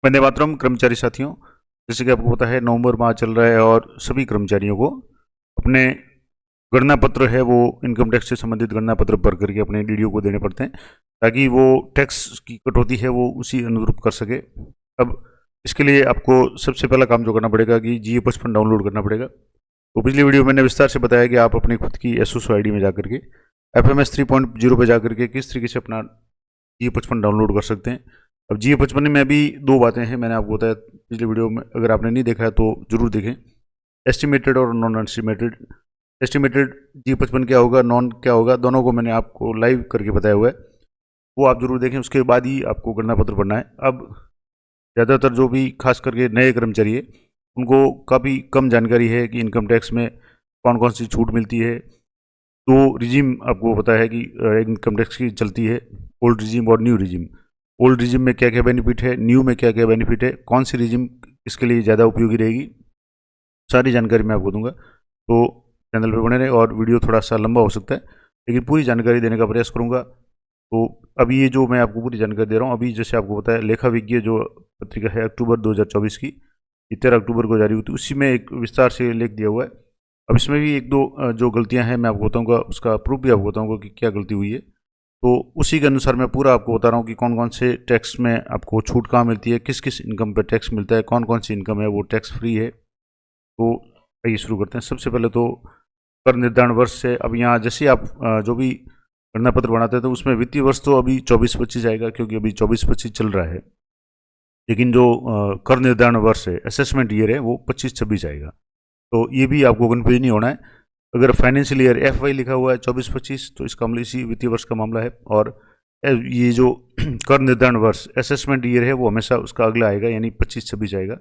वंदे मातरम कर्मचारी साथियों, जैसे कि आपको पता है नवंबर माह चल रहा है और सभी कर्मचारियों को अपने गणना पत्र है वो इनकम टैक्स से संबंधित गणना पत्र भर करके अपने डीडीओ को देने पड़ते हैं ताकि वो टैक्स की कटौती है वो उसी अनुरूप कर सके। अब इसके लिए आपको सबसे पहला काम जो करना पड़ेगा कि GA55 डाउनलोड करना पड़ेगा। तो पिछली वीडियो में मैंने विस्तार से बताया कि आप अपनी खुद की एसोसो आईडी में जाकर के FMS 3.0 पे जाकर के किस तरीके से अपना GA55 डाउनलोड कर सकते हैं। अब GA55 में अभी दो बातें हैं, मैंने आपको बताया पिछली वीडियो में, अगर आपने नहीं देखा है तो जरूर देखें। एस्टिमेटेड और नॉन एस्टिमेटेड। एस्टिमेटेड GA55 क्या होगा, नॉन क्या होगा, दोनों को मैंने आपको लाइव करके बताया हुआ है, वो आप जरूर देखें। उसके बाद ही आपको गणना पत्र भरना है। अब ज़्यादातर जो भी खास करके नए कर्मचारी है उनको काफ़ी कम जानकारी है कि इनकम टैक्स में कौन कौन सी छूट मिलती है। तो रिजीम आपको पता है कि इनकम टैक्स की चलती है, ओल्ड रिजीम और न्यू रिजीम। ओल्ड रिजीम में क्या क्या बेनिफिट है, न्यू में क्या क्या बेनिफिट है, कौन सी रिजीम इसके लिए ज़्यादा उपयोगी रहेगी, सारी जानकारी मैं आपको दूंगा। तो चैनल पर बने रहे, और वीडियो थोड़ा सा लंबा हो सकता है लेकिन पूरी जानकारी देने का प्रयास करूंगा। तो अभी ये जो मैं आपको पूरी जानकारी दे रहा हूँ, अभी जैसे आपको पता है लेखा विज्ञ जो पत्रिका है अक्टूबर 2024 की 13 अक्टूबर को जारी हुई थी, उसी में एक विस्तार से लेख दिया हुआ है। अब इसमें भी एक दो जो गलतियां हैं मैं आपको बताऊंगा, उसका प्रूफ भी आपको बताऊंगा कि क्या गलती हुई है। तो उसी के अनुसार मैं पूरा आपको बता रहा हूँ कि कौन कौन से टैक्स में आपको छूट कहाँ मिलती है, किस किस इनकम पर टैक्स मिलता है, कौन कौन सी इनकम है वो टैक्स फ्री है। तो आइए शुरू करते हैं। सबसे पहले तो कर निर्धारण वर्ष से। अब यहाँ जैसे आप जो भी गणना पत्र बनाते हैं तो उसमें वित्तीय वर्ष तो अभी 24-25 आएगा, क्योंकि अभी 24-25 चल रहा है। लेकिन जो कर निर्धारण वर्ष है, असेसमेंट ईयर है, वो 25-26 आएगा। तो ये भी आपको कन्फ्यूज नहीं होना है। अगर फाइनेंशियल ईयर FY लिखा हुआ है 24-25 तो इसका मतलब इसी वित्तीय वर्ष का मामला है। और ये जो कर निर्धारण वर्ष असेसमेंट ईयर है वो हमेशा उसका अगला आएगा, यानी 25-26 आएगा।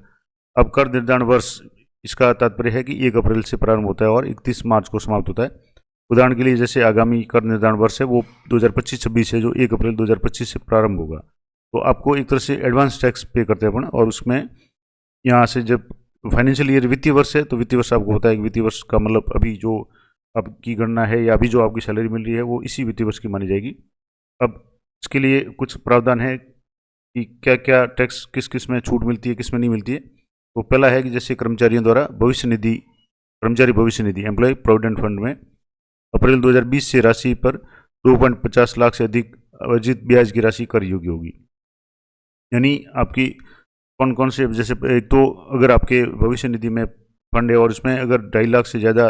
अब कर निर्धारण वर्ष इसका तात्पर्य है कि 1 अप्रैल से प्रारंभ होता है और 31 मार्च को समाप्त होता है। उदाहरण के लिए जैसे आगामी कर निर्धारण वर्ष है वो 2025-26 है, जो 1 अप्रैल 2025 से प्रारंभ होगा। तो आपको एक तरह से एडवांस टैक्स पे करते हैं अपन, और उसमें यहाँ से जब फाइनेंशियल ईयर वित्तीय वर्ष है तो वित्तीय वर्ष आपको होता है कि वित्तीय वर्ष का मतलब अभी जो आपकी गणना है या अभी जो आपकी सैलरी मिल रही है वो इसी वित्तीय वर्ष की मानी जाएगी। अब इसके लिए कुछ प्रावधान है कि क्या क्या टैक्स किस किस में छूट मिलती है, किस में नहीं मिलती है। तो पहला है कि जैसे कर्मचारियों द्वारा भविष्य निधि, कर्मचारी भविष्य निधि एम्प्लॉय प्रोविडेंट फंड में अप्रैल 2020 से राशि पर 2.50 लाख से अधिक अर्जित ब्याज की राशि कर योग्य होगी। यानी आपकी कौन कौन से, जैसे एक तो अगर आपके भविष्य निधि में फंड है और उसमें अगर 2.5 लाख से ज़्यादा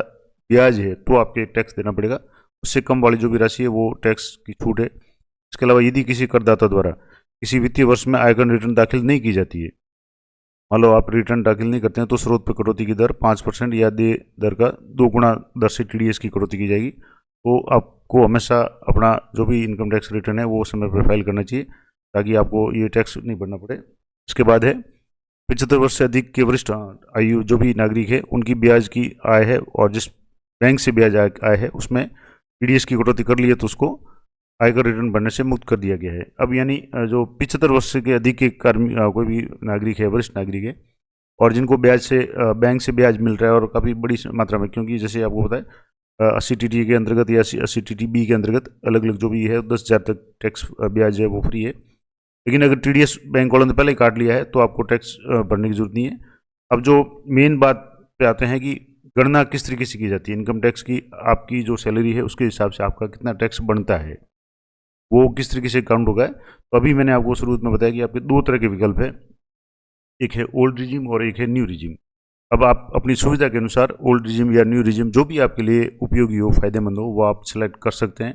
ब्याज है तो आपके टैक्स देना पड़ेगा। उससे कम वाली जो भी राशि है वो टैक्स की छूट है। इसके अलावा यदि किसी करदाता द्वारा किसी वित्तीय वर्ष में आयकर रिटर्न दाखिल नहीं की जाती है, मान लो आप रिटर्न दाखिल नहीं करते हैं, तो स्रोत पर कटौती की दर 5% या देय दर का 2 गुना दर से TDS की कटौती की जाएगी। तो आपको हमेशा अपना जो भी इनकम टैक्स रिटर्न है वो समय पर फाइल करना चाहिए ताकि आपको ये टैक्स नहीं भरना पड़े। इसके बाद है 75 वर्ष से अधिक के वरिष्ठ आयु जो भी नागरिक है उनकी ब्याज की आय है और जिस बैंक से ब्याज आय है उसमें TDS की कटौती कर ली है तो उसको आयकर रिटर्न भरने से मुक्त कर दिया गया है। अब यानी जो 75 वर्ष के अधिक के कर्मी कोई भी नागरिक है, वरिष्ठ नागरिक है, और जिनको ब्याज से बैंक से ब्याज मिल रहा है और काफ़ी बड़ी मात्रा में, क्योंकि जैसे आपको पता है 80 TT के अंतर्गत या 80 TTB के अंतर्गत अलग अलग जो भी है 10,000 तक टैक्स ब्याज है वो फ्री है। लेकिन अगर TDS बैंक वालों ने पहले ही काट लिया है तो आपको टैक्स भरने की जरूरत नहीं है। अब जो मेन बात पे आते हैं कि गणना किस तरीके से की जाती है इनकम टैक्स की, आपकी जो सैलरी है उसके हिसाब से आपका कितना टैक्स बनता है वो किस तरीके से काउंट होगा। तो अभी मैंने आपको शुरू में बताया कि आपके दो तरह के विकल्प है, एक है ओल्ड रिजीम और एक है न्यू रिजीम। अब आप अपनी सुविधा के अनुसार ओल्ड रिजीम या न्यू रिजीम जो भी आपके लिए उपयोगी हो, फायदेमंद हो, वो आप सेलेक्ट कर सकते हैं।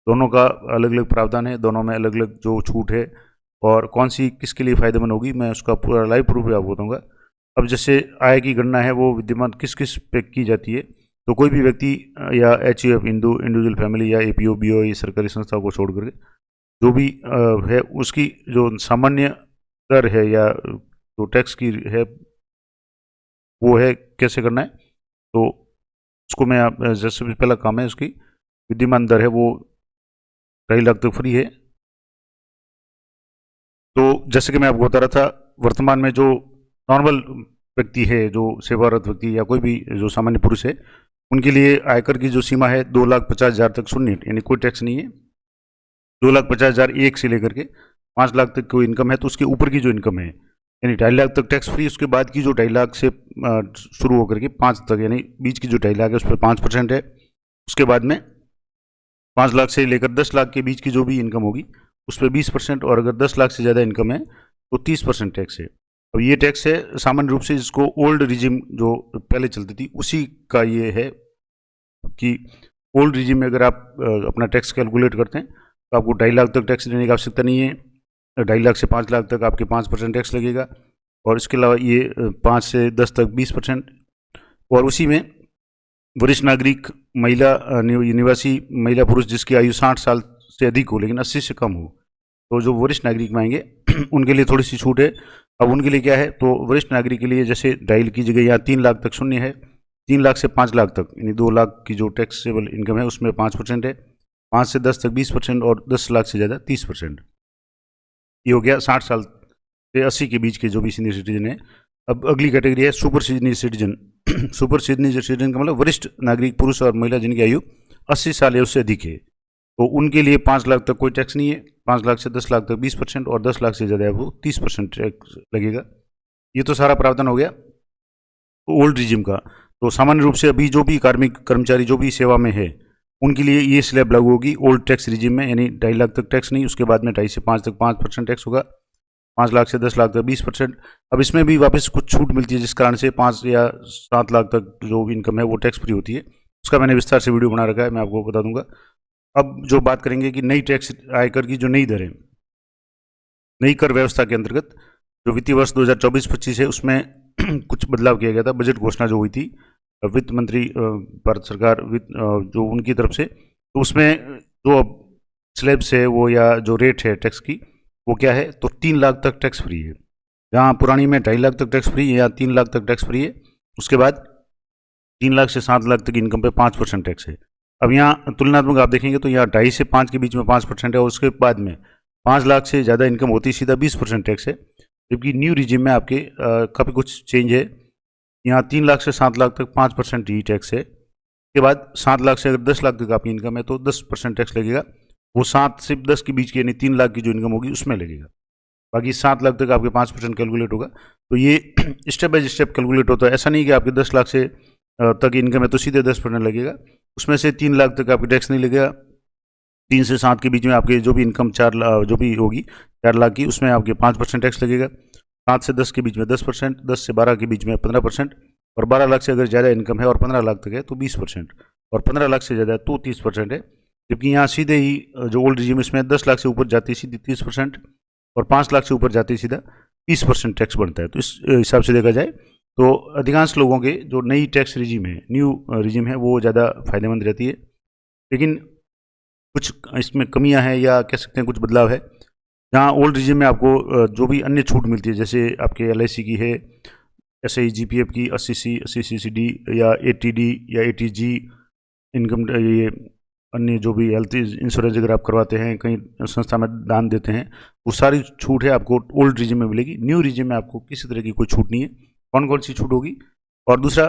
दोनों का अलग अलग प्रावधान है, दोनों में अलग अलग जो छूट है और कौन सी किसके लिए फायदेमंद होगी मैं उसका पूरा लाइव प्रूफ भी आपको बताऊंगा। अब जैसे आय की गणना है वो विद्यमान किस किस पे की जाती है, तो कोई भी व्यक्ति या HUF इंडिविजुअल फैमिली या APO BO ये सरकारी संस्थाओं को छोड़ करके जो भी है उसकी जो सामान्य दर है या जो टैक्स की है वो है कैसे करना है। तो उसको मैं जैसे भी पहला काम है उसकी विद्यमान दर है वो 2.5 लाख तक फ्री है। तो जैसे कि मैं आपको बता रहा था, वर्तमान में जो नॉर्मल व्यक्ति है, जो सेवारत व्यक्ति या कोई भी जो सामान्य पुरुष है, उनके लिए आयकर की जो सीमा है 2,50,000 तक शून्य, यानी कोई टैक्स नहीं है। 2,50,000 एक से लेकर के 5 लाख तक कोई इनकम है तो उसके ऊपर की जो इनकम है यानी 2.5 लाख तक टैक्स फ्री। उसके बाद की जो 2.5 लाख से शुरू होकर के 5 तक, यानी बीच की जो 2.5 लाख है उस पर 5% है। उसके बाद में 5 लाख से लेकर 10 लाख के बीच की जो भी इनकम होगी उस पर 20%, और अगर 10 लाख से ज़्यादा इनकम है तो 30% टैक्स है। अब ये टैक्स है सामान्य रूप से जिसको ओल्ड रिजिम जो पहले चलती थी उसी का ये है कि ओल्ड रिजिम में अगर आप अपना टैक्स कैलकुलेट करते हैं तो आपको 2.5 लाख तक टैक्स देने की आवश्यकता नहीं है। 2.5 लाख से 5 लाख तक आपके 5% टैक्स लगेगा, और इसके अलावा ये 5 से 10 तक 20%। और उसी में वरिष्ठ नागरिक, महिला निवासी, महिला पुरुष जिसकी आयु 60 साल से अधिक हो लेकिन 80 से कम हो, तो जो वरिष्ठ नागरिक में आएंगे उनके लिए थोड़ी सी छूट है। अब उनके लिए क्या है, तो वरिष्ठ नागरिक के लिए जैसे 2.5 की जगह यहाँ 3 लाख तक शून्य है, 3 लाख से 5 लाख तक यानी 2 लाख की जो टैक्सेबल इनकम है उसमें 5% है, 5 से 10 तक 20%, और 10 लाख से ज़्यादा 30%। ये हो गया 60 साल से 80 के बीच के जो भी सीनियर सिटीजन है। अब अगली कैटेगरी है super senior citizen. Super senior citizen का मतलब वरिष्ठ नागरिक पुरुष और महिला जिनकी आयु 80 साल या उससे अधिक है, तो उनके लिए 5 लाख तक कोई टैक्स नहीं है। 5 लाख से 10 लाख तक 20%, और 10 लाख से ज़्यादा है वो 30% टैक्स लगेगा। ये तो सारा प्रावधान हो गया ओल्ड रिजिम का। तो सामान्य रूप से अभी जो भी कार्मिक कर्मचारी जो भी सेवा में है उनके लिए ये स्लैब लागू होगी ओल्ड टैक्स रिजिम में, यानी 2.5 लाख तक टैक्स नहीं, उसके बाद में 2.5 से 5 तक 5% टैक्स होगा, 5 लाख से 10 लाख तक 20%। अब इसमें भी वापस कुछ छूट मिलती है जिस कारण से 5 या 7 लाख तक जो इनकम है वो टैक्स फ्री होती है। उसका मैंने विस्तार से वीडियो बना रखा है, मैं आपको बता दूंगा। अब जो बात करेंगे कि नई टैक्स आयकर की जो नई दरें, नई कर व्यवस्था के अंतर्गत जो वित्तीय वर्ष 2024-25 है उसमें कुछ बदलाव किया गया था। बजट घोषणा जो हुई थी वित्त मंत्री भारत सरकार जो उनकी तरफ से, तो उसमें जो अब स्लैब्स है वो या जो रेट है टैक्स की वो क्या है, तो 3 लाख तक टैक्स फ्री है। जहाँ पुरानी में 2.5 लाख तक टैक्स फ्री है, या 3 लाख तक टैक्स फ्री है। उसके बाद 3 लाख से 7 लाख तक इनकम पे 5% टैक्स है। अब यहाँ तुलनात्मक आप देखेंगे तो यहाँ 2.5 से 5 के बीच में 5% है, और उसके बाद में 5 लाख से ज़्यादा इनकम होती सीधा 20% टैक्स है। जबकि न्यू रिजिम में आपके काफ़ी कुछ चेंज है। यहाँ 3 लाख से 7 लाख तक 5% ही टैक्स है। उसके बाद 7 लाख से अगर 10 लाख तक आपकी इनकम है तो 10% टैक्स लगेगा। वो 7 से 10 के बीच की यानी 3 लाख की जो इनकम होगी उसमें लगेगा। बाकी 7 लाख तक आपके 5% कैलकुलेट होगा। तो ये स्टेप बाय स्टेप कैलकुलेट होता है। ऐसा नहीं कि आपके 10 लाख से तक इनकम है तो सीधे 10% लगेगा। उसमें से 3 लाख तक आपके टैक्स नहीं लगेगा। 3 से 7 के बीच में आपके जो भी इनकम 4 लाख जो भी होगी 4 लाख की, उसमें आपके 5% टैक्स लगेगा। 7 से 10 के बीच में 10%, 10 से 12 के बीच में 15%, और 12 लाख से अगर ज़्यादा इनकम है और 15 लाख तक है तो 20%, और 15 लाख से ज़्यादा है तो 30% है। जबकि यहाँ सीधे ही जो ओल्ड रिजिम इसमें 10 लाख से ऊपर जाती है सीधी 30%, और 5 लाख से ऊपर जाती है सीधा 20% टैक्स बनता है। तो इस हिसाब से देखा जाए तो अधिकांश लोगों के जो नई टैक्स रिजिम है, न्यू रिजिम है, वो ज़्यादा फायदेमंद रहती है। लेकिन कुछ इसमें कमियां हैं या कह सकते हैं कुछ बदलाव है। जहाँ ओल्ड रिजिम में आपको जो भी अन्य छूट मिलती है, जैसे आपके LIC की है, SI GPF की 80C 80CCD या 80D या 80G इनकम, ये अन्य जो भी हेल्थ इंश्योरेंस अगर आप करवाते हैं, कहीं संस्था में दान देते हैं, वो सारी छूट है आपको ओल्ड रिजिम में मिलेगी। न्यू रिजिम में आपको किसी तरह की कोई छूट नहीं है। कौन कौन सी छूट होगी? और दूसरा,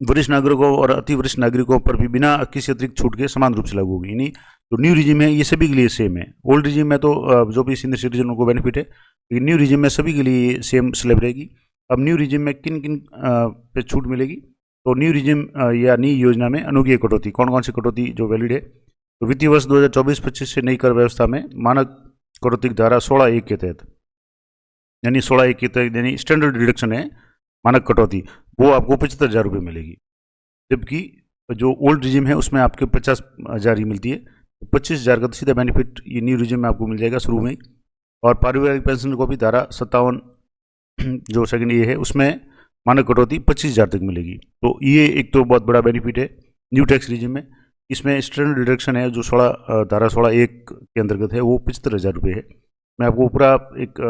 वरिष्ठ नागरिकों और अति वरिष्ठ नागरिकों पर भी बिना किसी अतिरिक्त छूट के समान रूप से लागू होगी। यानी जो न्यू रिजिम है ये सभी के लिए सेम है। ओल्ड रिजिम में तो जो भी सीनियर सिटीजन को बेनिफिट है, लेकिन न्यू रिजिम में सभी के लिए सेम स्लैब रहेगी। अब न्यू रिजिम में किन किन पे छूट मिलेगी? तो न्यू रिजिम या नई योजना में अनुग्रह कटौती, कौन कौन सी कटौती जो वैलिड है? तो वित्तीय वर्ष 2024-25 से नई कर व्यवस्था में मानक कटौती की धारा 16(1) के तहत, यानी 16(1) के तहत यानी स्टैंडर्ड डिडक्शन है मानक कटौती, वो आपको 75,000 रुपये मिलेगी। जबकि जो ओल्ड रिजिम है उसमें आपके 50,000 ही मिलती है। 25,000 का तो सीधा बेनिफिट ये न्यू रिजिम में आपको मिल जाएगा शुरू में ही। और पारिवारिक पेंशन को भी धारा 57 जो सेकंड ये है उसमें मानक कटौती 25,000 तक मिलेगी। तो ये एक तो बहुत बड़ा बेनिफिट है न्यू टैक्स रिजिम में। इसमें स्टैंडर्ड डिडक्शन है जो धारा 16(1) के अंतर्गत है, वो 75,000 रुपये है। मैं आपको पूरा एक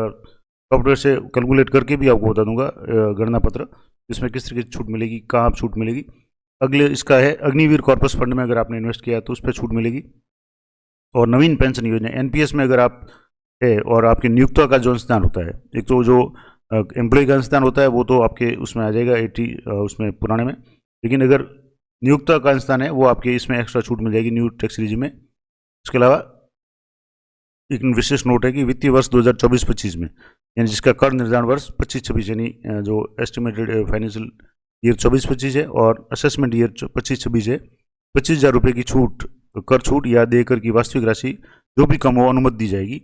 सॉफ्टवेयर से कैलकुलेट करके भी आपको बता दूंगा गणना पत्र, जिसमें किस तरह की छूट मिलेगी, कहाँ छूट मिलेगी। अगले इसका है अग्निवीर कॉर्पस फंड में अगर आपने इन्वेस्ट किया तो उस पर छूट मिलेगी। और नवीन पेंशन योजना NPS में अगर आप है और आपके नियुक्ता का जो अनुदान होता है, एक तो जो एम्प्लॉय का अनुदान होता है वो तो आपके उसमें आ जाएगा 80 उसमें पुराने में, लेकिन अगर नियुक्ता का अनुदान है वो आपके इसमें एक्स्ट्रा छूट मिल जाएगी न्यू टैक्स रिजिम में। इसके अलावा एक विशेष नोट है कि वित्तीय वर्ष 2024-25 में, यानी जिसका कर निर्धारण वर्ष 25-26 यानी जो एस्टिमेटेड फाइनेंशियल ईयर 24-25 है और असेसमेंट ईयर 25-26 है, 25,000 रुपये की छूट, कर छूट या देकर की वास्तविक राशि जो भी कम हो अनुमति दी जाएगी।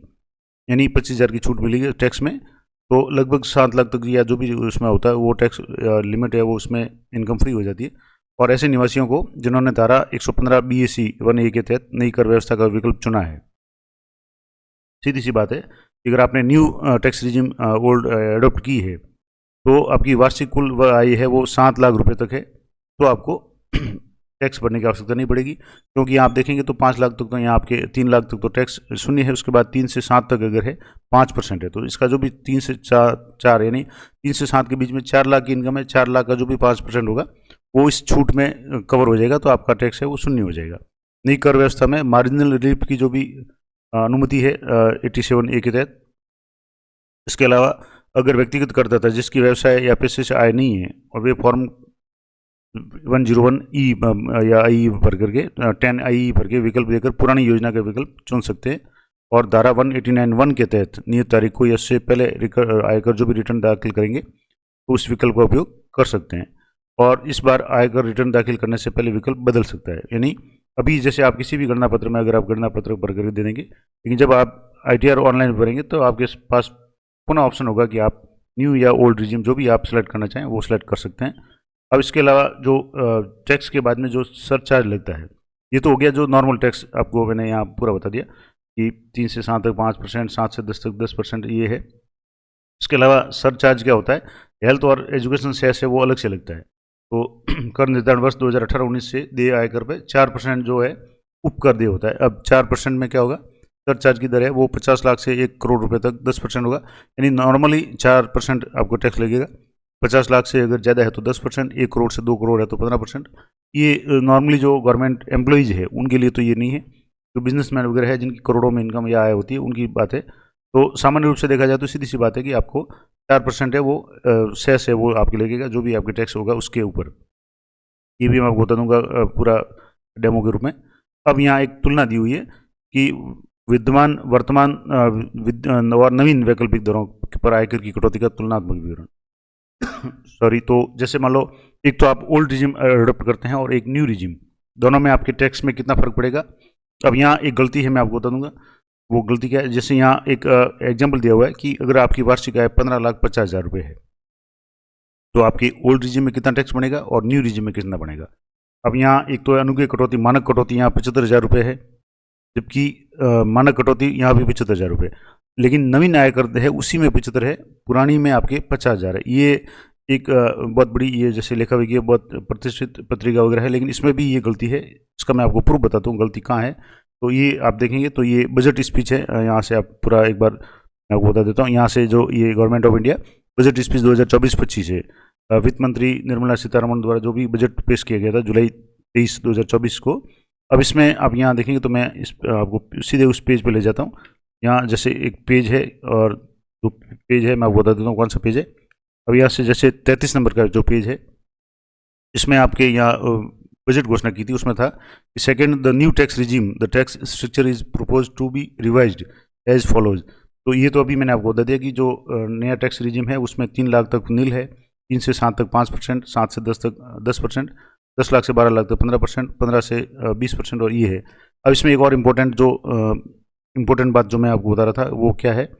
यानी 25,000 की छूट मिलेगी टैक्स में, तो लगभग 7 लाख तक या जो भी उसमें होता है वो टैक्स लिमिट है वो उसमें इनकम फ्री हो जाती है। और ऐसे निवासियों को जिन्होंने धारा 115 BAC 1A के तहत नई कर व्यवस्था का विकल्प चुना है, सीधी सी बात है कि अगर आपने new tax regime old adopt की है तो आपकी वार्षिक कुल आय है वो 7 लाख रुपए तक है, तो आपको टैक्स भरने की आवश्यकता नहीं पड़ेगी। क्योंकि आप देखेंगे तो 5 लाख तक तो यहाँ आपके 3 लाख तक तो टैक्स शून्य है, उसके बाद 3 से 7 तक अगर है 5% है, तो इसका जो भी 3 से 4 यानी 3 से 7 के बीच में 4 लाख की इनकम है, 4 लाख का जो भी 5% होगा वो इस छूट में कवर हो जाएगा, तो आपका टैक्स है वो शून्य हो जाएगा। नई कर व्यवस्था में मार्जिनल रिलीफ की जो भी अनुमति है 87A के तहत। इसके अलावा अगर व्यक्तिगत करदाता जिसकी व्यवसाय या पेशे से आय नहीं है और वे फॉर्म 101E या आई भर करके 10IE भर के विकल्प देकर पुरानी योजना का विकल्प चुन सकते हैं और धारा 189(1) के तहत नियत तारीख को या उससे पहले आयकर जो भी रिटर्न दाखिल करेंगे तो उस विकल्प का उपयोग कर सकते हैं। और इस बार आयकर रिटर्न दाखिल करने से पहले विकल्प बदल सकता है, यानी अभी जैसे आप किसी भी गणना पत्र में अगर आप गणना पत्र भर करके दे देंगे, लेकिन जब आप ITR ऑनलाइन भरेंगे तो आपके पास पुनः ऑप्शन होगा कि आप न्यू या ओल्ड रिजिम जो भी आप सेलेक्ट करना चाहें वो सिलेक्ट कर सकते हैं। अब इसके अलावा जो टैक्स के बाद में जो सरचार्ज लगता है, ये तो हो गया जो नॉर्मल टैक्स, आपको मैंने यहाँ पूरा बता दिया कि 3 से 7 तक 5%, 7 से 10 तक 10% ये है। इसके अलावा सरचार्ज क्या होता है, हेल्थ और एजुकेशन सेस है वो अलग से लगता है। तो कर निर्धारण वर्ष 2018-19 से देय आयकर पे 4% जो है उपकर देय होता है। अब 4% में क्या होगा, सरचार्ज की दर है वो 50 लाख से 1 करोड़ रुपए तक 10% होगा, यानी नॉर्मली 4% आपको टैक्स लगेगा। 50 लाख से अगर ज़्यादा है तो 10%, 1 करोड़ से 2 करोड़ है तो 15%। ये नॉर्मली जो गवर्नमेंट एम्प्लॉइज है उनके लिए तो ये नहीं है, जो बिजनेसमैन वगैरह है जिनकी करोड़ों में इनकम या आय होती है उनकी बात है। तो सामान्य रूप से देखा जाए तो सीधी सी बात है कि आपको 4% है वो सेस है वो आपके लगेगा, जो भी आपके टैक्स होगा उसके ऊपर। ये भी मैं आपको बता दूंगा पूरा डेमो के रूप में। अब यहाँ एक तुलना दी हुई है कि विद्यमान, वर्तमान और नवीन वैकल्पिक दरों पर आयकर की कटौती का तुलनात्मक विवरण। सॉरी, तो जैसे मान लो एक तो आप ओल्ड रिजिम अडोप्ट करते हैं और एक न्यू रिजिम, दोनों में आपके टैक्स में कितना फर्क पड़ेगा। अब यहाँ एक गलती है, मैं आपको बता दूंगा वो गलती क्या है। जैसे यहाँ एक एग्जाम्पल दिया हुआ है कि अगर आपकी वार्षिक आय 15,50,000 रुपये है तो आपकी ओल्ड रिजिम में कितना टैक्स बनेगा और न्यू रिजिम में कितना बनेगा। अब यहाँ एक तो अनुग्रह कटौती, मानक कटौती यहाँ 75,000 रुपये है, जबकि मानक कटौती यहाँ भी 75,000 रुपये, लेकिन नवीन आयकर है उसी में 75 है, पुरानी में आपके 50,000 है। ये एक बहुत बड़ी, ये जैसे लेखा विज्ञ बहुत प्रतिष्ठित पत्रिका वगैरह है, लेकिन इसमें भी ये गलती है। इसका मैं आपको प्रूफ बताता हूँ गलती कहाँ है। तो ये आप देखेंगे तो ये बजट स्पीच है, यहाँ से आप पूरा एक बार मैं आपको बता देता हूँ। यहाँ से जो ये government of India budget speech 2024-25 है, वित्त मंत्री निर्मला सीतारमण द्वारा जो भी बजट पेश किया गया था जुलाई 23, 2024 को। अब इसमें आप यहाँ देखेंगे तो मैं इस आपको सीधे उस पेज पे ले जाता हूँ। यहाँ जैसे एक पेज है और दो पेज है, मैं आपको बता देता हूँ कौन सा पेज है। अब यहाँ से जैसे 33 नंबर का जो पेज है, इसमें आपके यहाँ बजट घोषणा की थी, उसमें था कि second, the new tax regime, the tax structure is propose to be revised as follows. तो ये तो अभी मैंने आपको बता दिया कि जो नया टैक्स रिजीम है उसमें 3 लाख तक नील है, 3 से 7 तक 5%, 7 से 10 तक 10%, 10 लाख से 12 लाख तक 15%, 15 से 20%, और ये है। अब इसमें एक और इम्पोर्टेंट बात जो मैं आपको बता रहा था वो क्या है,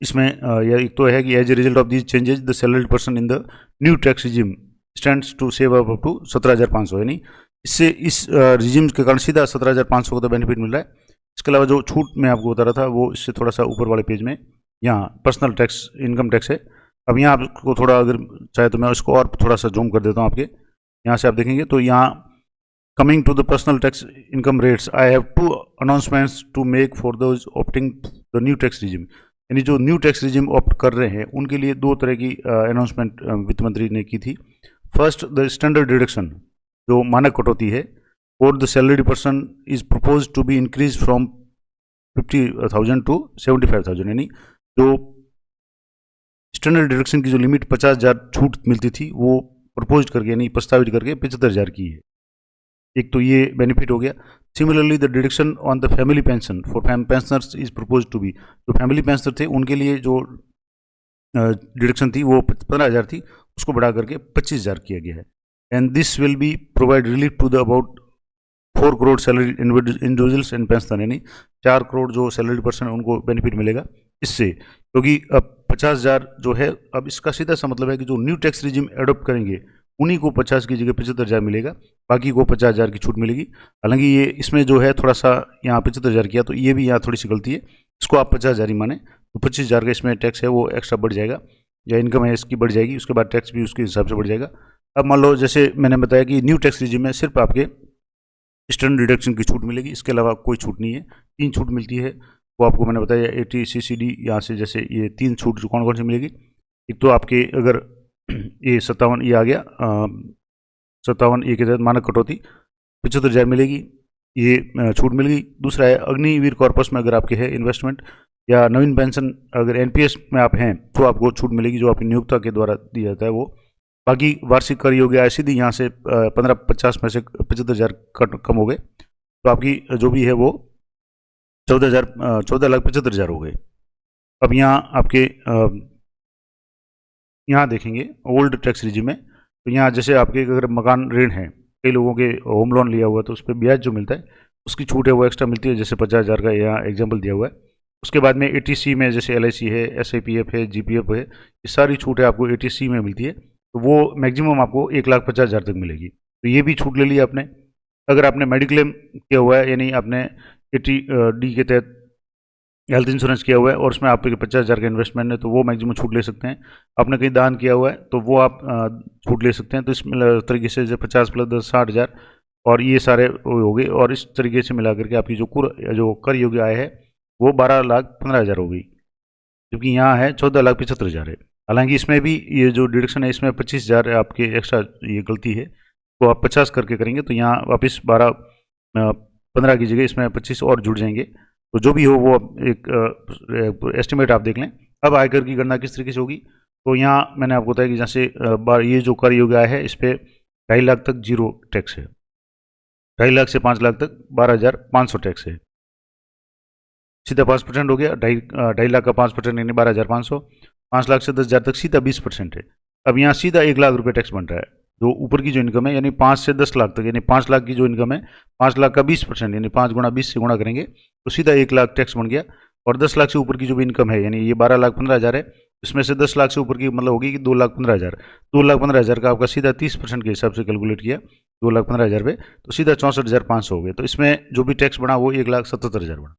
इसमें यह एक तो है कि as a result of these changes the salaried person in the new tax regime stands to save up to 17,500, यानी इससे इस रिजिम के कारण सीधा 17,500 का तो बेनिफिट मिल रहा है। इसके अलावा जो छूट मैं आपको बता रहा था वो इससे थोड़ा सा ऊपर वाले पेज में यहाँ पर्सनल टैक्स इनकम टैक्स है। अब यहाँ आपको थोड़ा अगर चाहे तो मैं इसको और थोड़ा सा जूम कर देता हूँ आपके, यहाँ से आप देखेंगे तो यहाँ coming to the personal tax income rates I have 2 announcements to make for those opting the new tax regime. यानी जो न्यू टैक्स रिजिम ऑप्ट कर रहे हैं उनके लिए 2 तरह की अनाउंसमेंट वित्त मंत्री ने की थी। फर्स्ट, द स्टैंडर्ड डिडक्शन जो मानक कटौती है और the salaried person is propose to be increase from 50,000 to 75,000, यानी जो स्टैंडर्ड डिडक्शन की जो लिमिट 50,000 छूट मिलती थी वो प्रपोज करके यानी प्रस्तावित करके 75,000 की है। एक तो ये बेनिफिट हो गया। Similarly the deduction on the family pension for pensioners is propose to be, जो फैमिली पेंशनर थे उनके लिए जो डिडक्शन थी वो 15,000 थी, उसको बढ़ा करके 25,000 किया गया है। And this will be provide relief to the about 4 crore salary individuals and pensioner, यानी 4 करोड़ जो सैलरी पर्सन है उनको बेनिफिट मिलेगा इससे, क्योंकि अब 50,000 जो है, अब इसका सीधा सा मतलब है कि जो न्यू टैक्स रिजिम एडोप्ट करेंगे उन्हीं को 50 की जगह 75,000 मिलेगा, बाकी को 50,000 की छूट मिलेगी। हालांकि ये इसमें जो है थोड़ा सा यहाँ 75,000 किया, तो ये भी यहाँ थोड़ी सी गलती है, इसको आप 50,000 ही माने, तो 25,000 का इसमें टैक्स है वो एक्स्ट्रा बढ़ जाएगा, या इनकम है इसकी बढ़ जाएगी, उसके बाद टैक्स भी उसके हिसाब से बढ़ जाएगा। अब मान लो जैसे मैंने बताया कि न्यू टैक्स रिजिम में सिर्फ आपके स्टैंडर्ड डिडक्शन की छूट मिलेगी, इसके अलावा कोई छूट नहीं है। 3 छूट मिलती है, वो आपको मैंने बताया 80 CCD, यहाँ से जैसे ये 3 छूट कौन कौन सी मिलेगी। एक तो आपके अगर ये 57 ये आ गया 57 ए के तहत मानक कटौती 75,000 मिलेगी, ये छूट मिल गई। दूसरा है अग्निवीर कॉर्पस में अगर आपके है इन्वेस्टमेंट, या नवीन पेंशन अगर NPS में आप हैं तो आपको छूट मिलेगी, जो आपकी नियोक्ता के द्वारा दिया जाता है वो। बाकी वार्षिक कर योग्य आय सीधी यहाँ से 1550 में से 75,000 कम हो गए, तो आपकी जो भी है वो 14,75,000 हो गए। अब यहाँ आपके यहाँ देखेंगे ओल्ड टैक्स रिजिम में, तो यहाँ जैसे आपके अगर मकान ऋण है, कई लोगों के होम लोन लिया हुआ, तो उस पर ब्याज जो मिलता है उसकी छूट है वो एक्स्ट्रा मिलती है, जैसे 50,000 का यहाँ एग्जाम्पल दिया हुआ है। उसके बाद में ATC में जैसे LIC है, SIPF है, GPF है, ये सारी छूटें आपको ATC में मिलती है, तो वो मैक्सिमम आपको 1,50,000 तक मिलेगी, तो ये भी छूट ले ली आपने। अगर आपने मेडिक्लेम किया हुआ है, यानी आपने 80D के तहत हेल्थ इंश्योरेंस किया हुआ है और उसमें आपके 50,000 का इन्वेस्टमेंट है, तो वो मैक्सिमम छूट ले सकते हैं। आपने कहीं दान किया हुआ है तो वो आप छूट ले सकते हैं। तो इस तरीके से जो 50 + 10 60,000 और ये सारे हो गए, और इस तरीके से मिला करके आपकी जो कर योग्य आय है वो 12,15,000 हो गई, जबकि यहाँ है 14,75,000 है। हालांकि इसमें भी ये जो डिडक्शन है इसमें 25,000 आपके एक्स्ट्रा, ये गलती है, तो आप 50 करके करेंगे तो यहाँ वापस 15 की जगह इसमें 25 और जुड़ जाएंगे। तो जो भी हो वो एक एस्टिमेट आप देख लें। अब आयकर की गणना किस तरीके से होगी, तो यहाँ मैंने आपको बताया कि जैसे ये जो कर योग्य आय है इस पर 2.5 लाख तक 0 टैक्स है, 2.5 लाख से 5 लाख तक 12,500 टैक्स है, सीधा 5% हो गया। 2.5 लाख का 5% यानी 12,500। 5 लाख से 10,000 तक सीधा 20% है। अब यहाँ सीधा 1 लाख रुपये टैक्स बन रहा है, जो ऊपर की जो इनकम है, यानी 5 से 10 लाख तक, यानी 5 लाख की जो इनकम है, 5 लाख का 20%, यानी 5 गुणा 20 से गुणा करेंगे तो सीधा 1 लाख टैक्स बन गया। और 10 लाख से ऊपर की जो भी इनकम है, यानी ये 12,15,000 है, इसमें से 10 लाख से ऊपर की मतलब होगी कि 2,15,000। 2,15,000 का आपका सीधा 30% के हिसाब से कैलकुलेट किया, 2,15,000 पे, तो सीधा 64,500 हो गए। तो इसमें जो भी टैक्स बढ़ा वो 1,77,000 बढ़ा।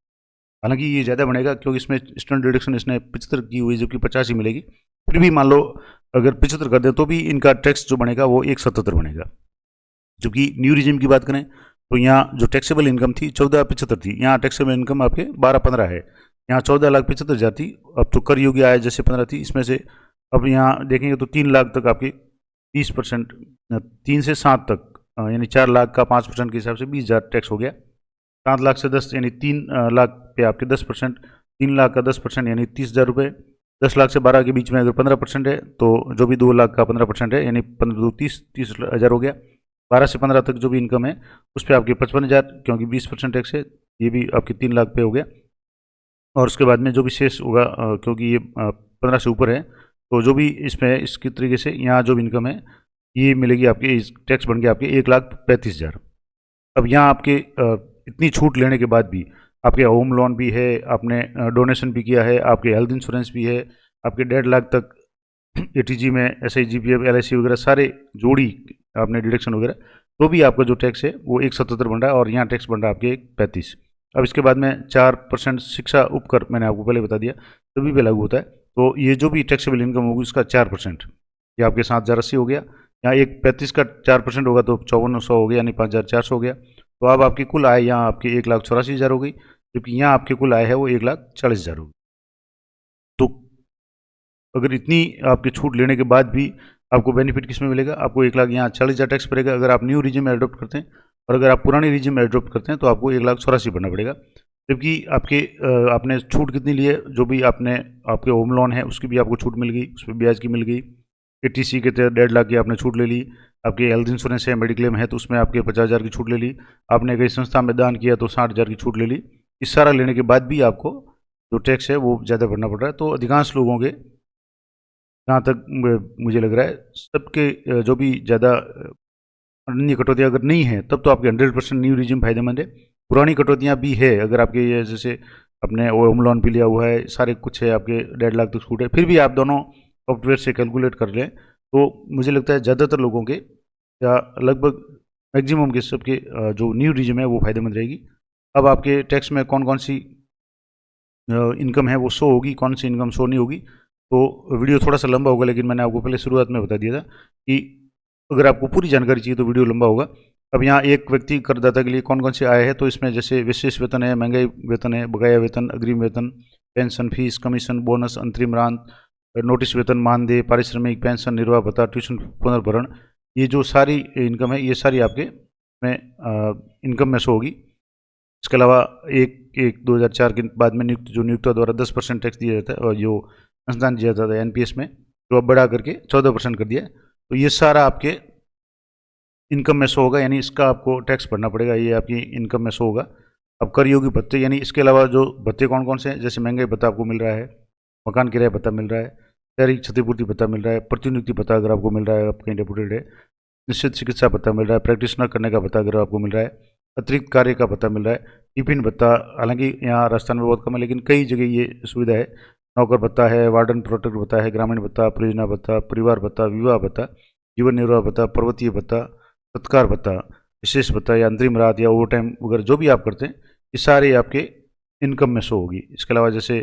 हालांकि ये ज़्यादा बढ़ेगा क्योंकि इसमें स्टैंडर्ड डिडक्शन इसने 75 की हुई, जबकि 50 ही मिलेगी। फिर भी मान लो अगर 75 कर दें तो भी इनका टैक्स जो बनेगा वो 177 बनेगा। जबकि न्यू रिजिम की बात करें तो यहाँ जो टैक्सेबल इनकम थी 14,75 थी, यहाँ टैक्सेबल इनकम आपके 12,15 है, यहाँ 14,75,000 थी। अब तो कर योग्य आय जैसे 15 थी, इसमें से अब यहाँ देखेंगे तो 3 लाख तक आपकी 20%, 3 से 7 तक, यानी 4 लाख का 5% के हिसाब से 20,000 टैक्स हो गया। 7 लाख से 10 यानी 3 लाख पे आपके 10%, 3 लाख का 10% यानी 30,000 रुपये। 10 लाख से 12 के बीच में अगर 15% है तो जो भी 2 लाख का 15% है, यानी 15 30,000 हो गया। 12 से 15 तक जो भी इनकम है उस पर आपके 55,000, क्योंकि 20% टैक्स है, ये भी आपके 3 लाख पे हो गया। और उसके बाद में जो भी शेष होगा, क्योंकि ये 15 से ऊपर है, तो जो भी इसमें है इसके तरीके से यहाँ जो भी इनकम है ये मिलेगी आपके, इस टैक्स बन गया आपके 1,35,000। अब यहाँ आपके इतनी छूट लेने के बाद भी आपके होम लोन भी है, आपने डोनेशन भी किया है, आपके हेल्थ इंश्योरेंस भी है, आपके 1.5 लाख तक ATG में SI GPF LIC वगैरह सारे जोड़ी आपने डिडक्शन वगैरह, तो भी आपका जो टैक्स है वो 177 बन रहा है, और यहाँ टैक्स बन रहा है आपके 135। अब इसके बाद में 4% शिक्षा उपकर मैंने आपको पहले बता दिया तभी पे लागू होता है। तो ये जो भी टैक्सेबल इनकम होगी उसका 4%, ये आपके 7,080 हो गया। यहाँ 135 का 4% होगा तो 5400 हो गया, यानी 5,400 हो गया। तो अब आपकी कुल आय यहाँ आपकी 1,84,000 हो गई, जबकि यहाँ आपकी कुल आय है वो 1,40,000 हो गई। तो अगर इतनी आपकी छूट लेने के बाद भी आपको बेनिफिट किस में मिलेगा, आपको 1 लाख यहाँ 40,000 टैक्स पड़ेगा अगर आप न्यू रिजिम में एडोप्ट करते हैं, और अगर आप पुरानी रिजिम में एडोप्ट करते हैं तो आपको 1,84,000 भरना पड़ेगा। जबकि आपके आपने छूट कितनी ली है, जो भी आपने आपके होम लोन है उसकी भी आपको छूट मिल गई, उस पर ब्याज की मिल गई, ATC के तहत 1.5 लाख की आपने छूट ले ली, आपकी हेल्थ इंश्योरेंस है, मेडिक्लेम है तो उसमें आपके 50,000 की छूट ले ली, आपने कई संस्था में दान किया तो 60,000 की छूट ले ली। इस सारा लेने के बाद भी आपको जो टैक्स है वो ज़्यादा भरना पड़ रहा है। तो अधिकांश लोगों के, जहाँ तक मुझे लग रहा है, सबके जो भी ज़्यादा अन्य कटौतियाँ अगर नहीं है तब तो आपके 100% न्यू रिजिम फायदेमंद है। पुरानी कटौतियाँ भी है, अगर आपके ये जैसे अपने होम लोन भी लिया हुआ है, सारे कुछ है, आपके 1.5 लाख तक छूट है, फिर भी आप दोनों सॉफ्टवेयर से कैलकुलेट कर लें तो मुझे लगता है ज़्यादातर लोगों के या लगभग मैक्सिमम के सबके जो न्यू रिजिम है वो फायदेमंद रहेगी। अब आपके टैक्स में कौन कौन सी इनकम है वो शो होगी, कौन सी इनकम शो नहीं होगी, तो वीडियो थोड़ा सा लंबा होगा, लेकिन मैंने आपको पहले शुरुआत में बता दिया था कि अगर आपको पूरी जानकारी चाहिए तो वीडियो लंबा होगा। अब यहाँ एक व्यक्ति करदाता के लिए कौन कौन से आय है, तो इसमें जैसे विशेष वेतन है, महंगाई वेतन है, बकाया वेतन, अग्रिम वेतन, पेंशन, फीस, कमीशन, बोनस, अंतरिम रांत, नोटिस वेतन, मानदेय, पारिश्रमिक, पेंशन, निर्वाह भत्ता, ट्यूशन पुनर्भरण, ये जो सारी इनकम है ये सारी आपके में इनकम में शो होगी। इसके अलावा 1/1/2004 के बाद में जो नियुक्ता द्वारा 10% टैक्स दिया जाता है और जो अंशदान दिया जाता है NPS में, तो अब बढ़ा करके 14% कर दिया है। तो ये सारा आपके इनकम में शो होगा, यानी इसका आपको टैक्स भरना पड़ेगा, ये आपकी इनकम में शो होगा। अब कर योग्य भत्ते, यानी इसके अलावा जो भत्ते कौन कौन से हैं, जैसे महंगाई भत्ता आपको मिल रहा है, मकान किराया भत्ता मिल रहा है, शारीरिक क्षतिपूर्ति भत्ता मिल रहा है, प्रतिनियुक्ति भत्ता अगर आपको मिल रहा है, आप कहीं डेपुटेड है, निश्चित चिकित्सा भत्ता मिल रहा है, प्रैक्टिशनर करने का भत्ता अगर आपको मिल रहा है, अतिरिक्त कार्य का भत्ता मिल रहा है, टिफिन भत्ता, हालांकि यहाँ राजस्थान में बहुत कम है लेकिन कई जगह ये सुविधा है, नौकर भत्ता है, वार्डन प्रोटेक्ट भत्ता है, ग्रामीण भत्ता, परियोजना भत्ता, परिवार भत्ता, विवाह भत्ता, जीवन निर्वाह भत्ता, पर्वतीय भत्ता, सत्कार भत्ता, विशेष भत्ता या अंतरिम राहत या ओवर टाइम वगैरह जो भी आप करते हैं ये सारे आपके इनकम में शो होगी। इसके अलावा जैसे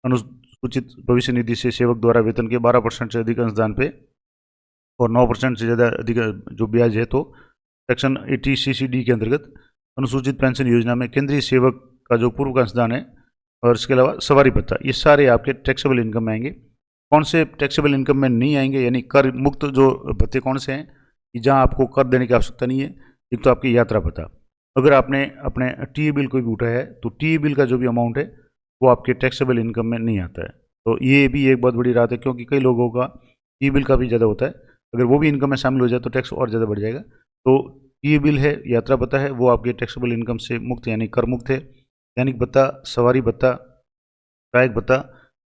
अनुसूचित भविष्य निधि से सेवक द्वारा वेतन के 12% से अधिक अंशदान पे और 9% से ज़्यादा अधिक जो ब्याज है, तो सेक्शन 80 CCD के अंतर्गत अनुसूचित पेंशन योजना में केंद्रीय सेवक का जो पूर्व का अंशदान है, और इसके अलावा सवारी भत्ता, ये सारे आपके टैक्सेबल इनकम में आएंगे। कौन से टैक्सेबल इनकम में नहीं आएंगे, यानी कर मुक्त जो भत्ते कौन से हैं कि जहां आपको कर देने की आवश्यकता नहीं है, एक तो आपकी यात्रा भत्ता, अगर आपने अपने TE बिल कोई भी उठाया है तो TE बिल का जो भी अमाउंट है वो आपके टैक्सेबल इनकम में नहीं आता है। तो ये भी एक बहुत बड़ी राहत है, क्योंकि कई लोगों का TE बिल का भी ज़्यादा होता है, अगर वो भी इनकम में शामिल हो जाए तो टैक्स और ज़्यादा बढ़ जाएगा। तो TE बिल है, यात्रा भत्ता है, वो आपके टैक्सेबल इनकम से मुक्त यानी कर मुक्त है। दैनिक भत्ता, सवारी भत्ता, सहायक भत्ता,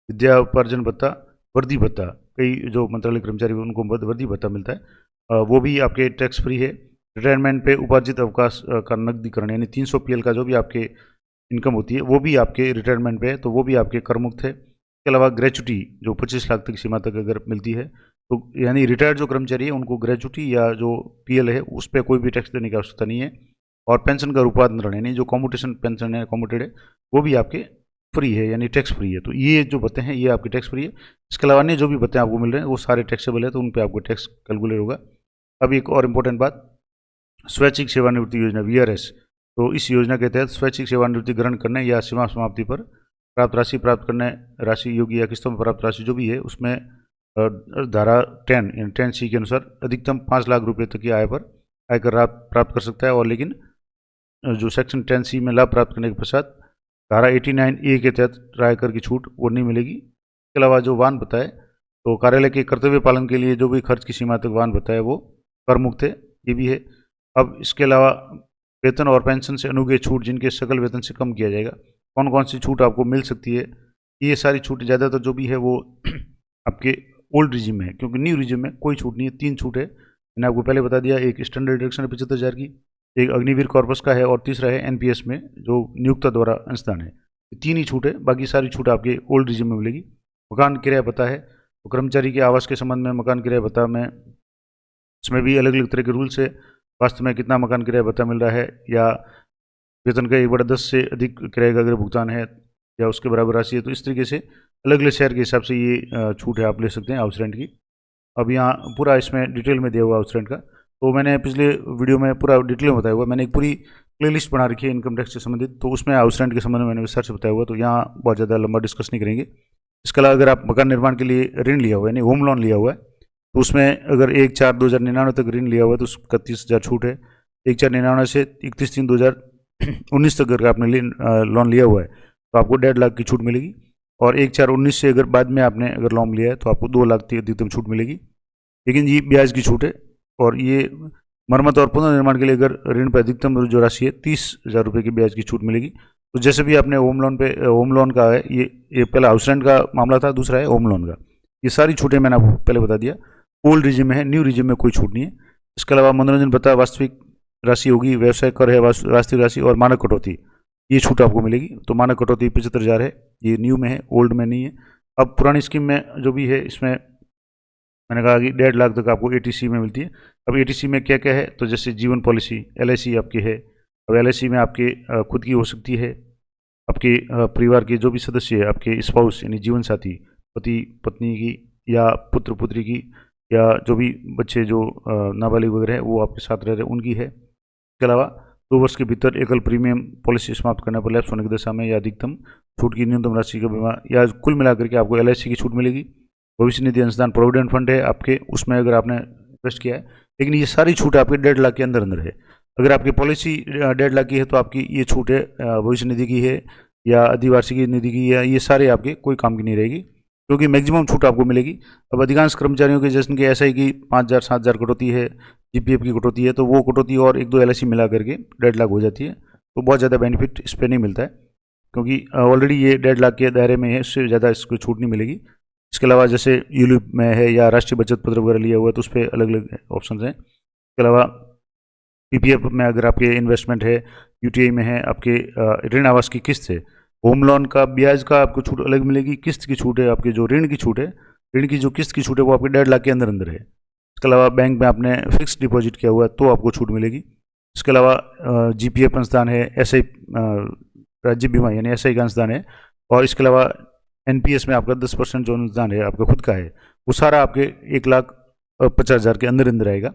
विद्या उपार्जन भत्ता, वर्दी भत्ता, कई जो मंत्रालय कर्मचारी उनको वर्दी भत्ता मिलता है, वो भी आपके टैक्स फ्री है। रिटायरमेंट पे उपार्जित अवकाश का नकदीकरण, यानी 300 PL का जो भी आपके इनकम होती है वो भी आपके रिटायरमेंट पे है, तो वो भी आपके कर मुक्त है। इसके अलावा ग्रेचुटी जो 25 लाख तक सीमा तक अगर मिलती है, तो यानी रिटायर्ड जो कर्मचारी है उनको ग्रेचुटी या जो PL है उस पर कोई भी टैक्स देने की आवश्यकता नहीं है। और पेंशन का रूपांतरण, यानी जो कॉम्यूटेशन पेंशन है, कॉम्यूटेड है, वो भी आपके फ्री है, यानी टैक्स फ्री है। तो ये जो भत्ते हैं ये आपके टैक्स फ्री है। इसके अलावा अन्य जो भी भत्ते आपको मिल रहे हैं वो सारे टैक्सेबल है, तो उन पर आपको टैक्स कैलकुलेट होगा। अब एक और इम्पोर्टेंट बात, स्वैच्छिक सेवानिवृत्ति योजना VRS, तो इस योजना के तहत स्वैच्छिक सेवानिवृत्ति ग्रहण करने या सेवा समाप्ति पर प्राप्त राशि प्राप्त करने राशि योग्य या किस्तों में प्राप्त राशि जो भी है उसमें धारा 10 यानी 10C के अनुसार अधिकतम 5 लाख रुपये तक की आय पर आयकर लाभ प्राप्त कर सकता है। और लेकिन जो सेक्शन 10C में लाभ प्राप्त करने के पश्चात धारा 89A के तहत आयकर की छूट वो नहीं मिलेगी। इसके अलावा जो वाहन भत्ता है, तो कार्यालय के कर्तव्य पालन के लिए जो भी खर्च की सीमा तक वाहन भत्ता है वो कर मुक्त है, ये भी है। अब इसके अलावा वेतन और पेंशन से अनुग्रह छूट जिनके सकल वेतन से कम किया जाएगा, कौन कौन सी छूट आपको मिल सकती है, ये सारी छूट ज़्यादातर जो भी है वो आपके ओल्ड रिजिम में है, क्योंकि न्यू रिजिम में कोई छूट नहीं है। 3 छूट है, मैंने आपको पहले बता दिया, एक स्टैंडर्ड डिडक्शन है 75,000 की, एक अग्निवीर कॉर्पस का है, और तीसरा है NPS में जो नियुक्ता द्वारा अंशदान है। 3 ही छूट है, बाकी सारी छूट आपके ओल्ड रिजिम में मिलेगी। मकान किराया भत्ता है, तो कर्मचारी के आवास के संबंध में मकान किराया भत्ता में इसमें भी अलग अलग तरह के रूल्स है, वास्तव में कितना मकान किराया भत्ता मिल रहा है, या वेतन का 1/10 से अधिक किराए का अगर भुगतान है या उसके बराबर राशि है, तो इस तरीके से अलग अलग शहर के हिसाब से ये छूट है, आप ले सकते हैं हाउस रेंट की। अब यहाँ पूरा इसमें डिटेल में दिया हुआ हाउस रेंट का, तो मैंने पिछले वीडियो में पूरा डिटेल में बताया हुआ, मैंने एक पूरी प्लेलिस्ट बना रखी है इनकम टैक्स से संबंधित, तो उसमें हाउस रेंट के संबंध में मैंने विस्तार से बताया हुआ, तो यहाँ बहुत ज़्यादा लंबा डिस्कस नहीं करेंगे। इसके अलावा अगर आप मकान निर्माण के लिए ऋण लिया हुआ है, यानी होम लोन लिया हुआ है, तो उसमें अगर 1/4/2099 तक ऋण लिया हुआ है तो उसका 30,000 छूट है। 1/4/99 से 31/3/2019 तक अगर आपने लोन लिया हुआ है तो आपको 1.5 लाख की छूट मिलेगी। और 1/4/19 से अगर बाद में आपने अगर लोन लिया है तो आपको 2 लाख की अधिकतम छूट मिलेगी। लेकिन ये ब्याज की छूट है। और ये मरम्मत और पुनर्निर्माण के लिए अगर ऋण पर अधिकतम जो राशि है 30,000 रुपये की ब्याज की छूट मिलेगी। तो जैसे भी आपने होम लोन का है, ये पहला हाउस रेंट का मामला था, दूसरा है होम लोन का। ये सारी छूटें मैंने आपको पहले बता दिया। ओल्ड रिजिम में है, न्यू रिजिम में कोई छूट नहीं है। इसके अलावा मनोरंजन भत्ता वास्तविक राशि होगी, व्यवसाय कर है वास्तविक राशि, और मानक कटौती, ये छूट आपको मिलेगी। तो मानक कटौती 75,000 है, ये न्यू में है, ओल्ड में नहीं है। अब पुरानी स्कीम में जो भी है, इसमें मैंने कहा कि 1.5 लाख तक आपको ATC में मिलती है। अब ATC में क्या क्या है, तो जैसे जीवन पॉलिसी LIC आपकी है। अब LIC में आपके खुद की हो सकती है, आपके परिवार के जो भी सदस्य है, आपके स्पाउस यानी जीवन साथी, पति पत्नी की या पुत्र पुत्री की, या जो भी बच्चे जो नाबालिग वगैरह है वो आपके साथ रह रहे हैं, उनकी है। इसके अलावा 2 वर्ष के भीतर एकल प्रीमियम पॉलिसी समाप्त करने पर लैप्स होने की दशा में या अधिकतम छूट की न्यूनतम राशि का बीमा, या कुल मिलाकर के आपको LIC की छूट मिलेगी। भविष्य निधि अंशदान प्रोविडेंट फंड है आपके, उसमें अगर आपने इन्वेस्ट किया है, लेकिन ये सारी छूट आपके 1.5 लाख के अंदर अंदर है। अगर आपकी पॉलिसी 1.5 लाख की है तो आपकी ये छूट है भविष्य निधि की है या अधिवार्षिक निधि की है, ये सारे आपके कोई काम की नहीं रहेगी, क्योंकि मैक्सिमम छूट आपको मिलेगी। अब अधिकांश कर्मचारियों के जैसे कि SI की 5,000 7,000 कटौती है, GPF की कटौती है, तो वो कटौती और 1-2 LIC मिला करके 1.5 लाख हो जाती है। तो बहुत ज़्यादा बेनिफिट इस पर नहीं मिलता है, क्योंकि ऑलरेडी ये 1.5 लाख के दायरे में है, इससे ज़्यादा इसको छूट नहीं मिलेगी। इसके अलावा जैसे यूलिप में है या राष्ट्रीय बचत पत्र वगैरह लिया हुआ है, तो उस पर अलग अलग ऑप्शन हैं। इसके अलावा PPF में अगर आपके इन्वेस्टमेंट है, UTI में है, आपके ऋण आवास की किस्त है, होम लोन का ब्याज का आपको छूट अलग मिलेगी, किस्त की छूट है, आपके जो ऋण की छूट है, ऋण की जो किस्त की छूट है वो आपके 1.5 लाख के अंदर अंदर है। इसके अलावा बैंक में आपने फिक्स डिपॉजिट किया हुआ है तो आपको छूट मिलेगी। इसके अलावा GPF अंशदान है, SI राज्य बीमा यानी SI का अंशदान है, और इसके अलावा NPS में आपका 10% जो अनुदान है आपका खुद का है, वो सारा आपके 1,50,000 के अंदर अंदर आएगा।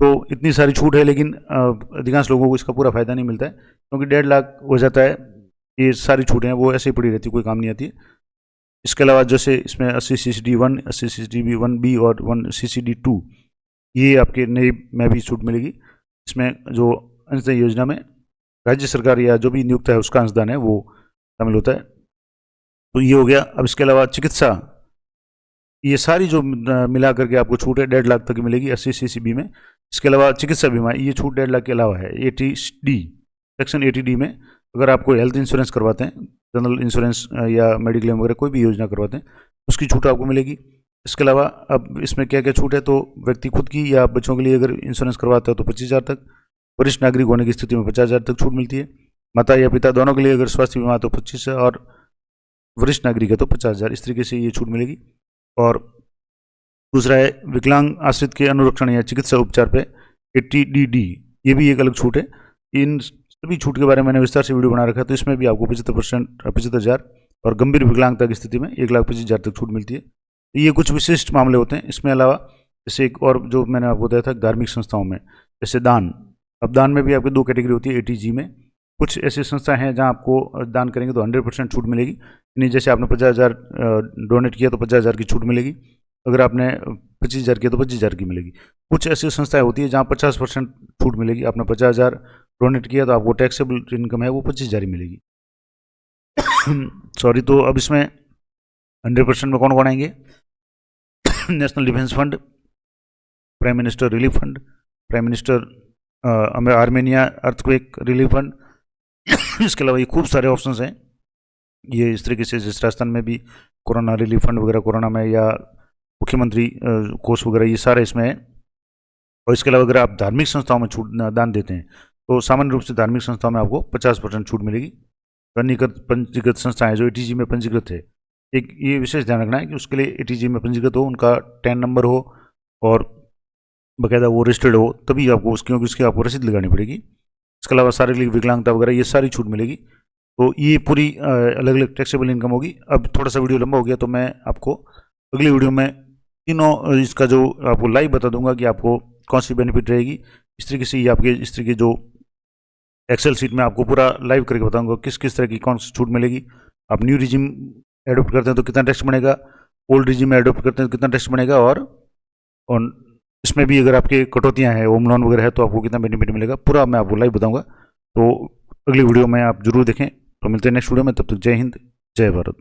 तो इतनी सारी छूट है, लेकिन अधिकांश लोगों को इसका पूरा फायदा नहीं मिलता है, क्योंकि 1.5 लाख हो जाता है। ये सारी छूटें हैं वो ऐसे ही पड़ी रहती, कोई काम नहीं आती है। इसके अलावा जैसे इसमें 80 CCD 1, 80 CCD 1B और 1 CCD 2, ये आपके नई में भी छूट मिलेगी। इसमें जो अंशदान योजना में राज्य सरकार या जो भी नियुक्त है उसका अंशदान है वो शामिल होता है। तो ये हो गया। अब इसके अलावा चिकित्सा, ये सारी जो मिला करके आपको छूट है 1.5 लाख तक की मिलेगी 80 CCB में। इसके अलावा चिकित्सा बीमा, ये छूट 1.5 लाख के अलावा है। 80D सेक्शन 80D में अगर आपको हेल्थ इंश्योरेंस करवाते हैं, जनरल इंश्योरेंस या मेडिक्लेम वगैरह कोई भी योजना करवाते हैं, उसकी छूट आपको मिलेगी। इसके अलावा अब इसमें क्या क्या छूट है, तो व्यक्ति खुद की या बच्चों के लिए अगर इंश्योरेंस करवाता है तो 25,000 तक, वरिष्ठ नागरिक होने की स्थिति में 50,000 तक छूट मिलती है। माता या पिता दोनों के लिए अगर स्वास्थ्य बीमा तो 25 है, और वरिष्ठ नागरिक है तो 50,000। इस तरीके से ये छूट मिलेगी। और दूसरा है विकलांग आश्रित के अनुरक्षण या चिकित्सा उपचार पे 80DD, ये भी एक अलग छूट है। इन सभी छूट के बारे में मैंने विस्तार से वीडियो बना रखा है, तो इसमें भी आपको 75,000 और गंभीर विकलांगता की स्थिति में 1,25,000 तक छूट मिलती है। तो ये कुछ विशिष्ट मामले होते हैं। इसमें अलावा जैसे एक और जो मैंने आपको बताया था धार्मिक संस्थाओं में, जैसे दान, अब दान में भी आपकी 2 कैटेगरी होती है। ATG में कुछ ऐसी संस्थाएं हैं जहां आपको दान करेंगे तो 100% छूट मिलेगी, यानी जैसे आपने 50,000 डोनेट किया तो 50,000 की छूट मिलेगी, अगर आपने 25,000 किया तो 25,000 की मिलेगी। कुछ ऐसी संस्थाएं होती है जहां 50% छूट मिलेगी, आपने 50,000 डोनेट किया तो आपको टैक्सेबल इनकम है वो 25,000 मिलेगी। सॉरी। तो अब इसमें 100% में कौन कौन आएंगे? National defence fund, prime minister relief fund, prime minister Armenia earthquake relief fund. इसके अलावा ये खूब सारे ऑप्शंस हैं। ये इस तरीके से जिस राजस्थान में भी कोरोना रिलीफ फंड वगैरह कोरोना में, या मुख्यमंत्री कोष वगैरह, ये सारे इसमें है। और इसके अलावा अगर आप धार्मिक संस्थाओं में छूट दान देते हैं तो सामान्य रूप से धार्मिक संस्थाओं में आपको 50% छूट मिलेगी। पंजीकृत संस्थाएं जो ATG में पंजीकृत है, एक ये विशेष ध्यान रखना है कि उसके लिए ATG में पंजीकृत हो, उनका टैन नंबर हो और बाकायदा वो रजिस्टर्ड हो, तभी आपको उसकी आपको रसीद लगानी पड़ेगी। इसके अलावा शारीरिक विकलांगता वगैरह ये सारी छूट मिलेगी। तो ये पूरी अलग अलग टैक्सेबल इनकम होगी। अब थोड़ा सा वीडियो लंबा हो गया, तो मैं आपको अगली वीडियो में तीनों इसका जो आपको लाइव बता दूंगा कि आपको कौन सी बेनिफिट रहेगी। इस तरीके से ये आपके इस तरीके जो एक्सेल शीट में आपको पूरा लाइव करके बताऊंगा किस किस तरह की कौन सी छूट मिलेगी। आप न्यू रिजिम एडोप्ट करते हैं तो कितना टैक्स बनेगा, ओल्ड रिजिम में एडोप्ट करते हैं तो कितना टैक्स बनेगा, और इसमें भी अगर आपके कटौतियां हैं, होम लोन वगैरह है, तो आपको कितना बेनिफिट मिलेगा, पूरा मैं आपको लाइव बताऊंगा। तो अगली वीडियो में आप जरूर देखें। तो मिलते हैं नेक्स्ट वीडियो में, तब तक जय हिंद, जय भारत।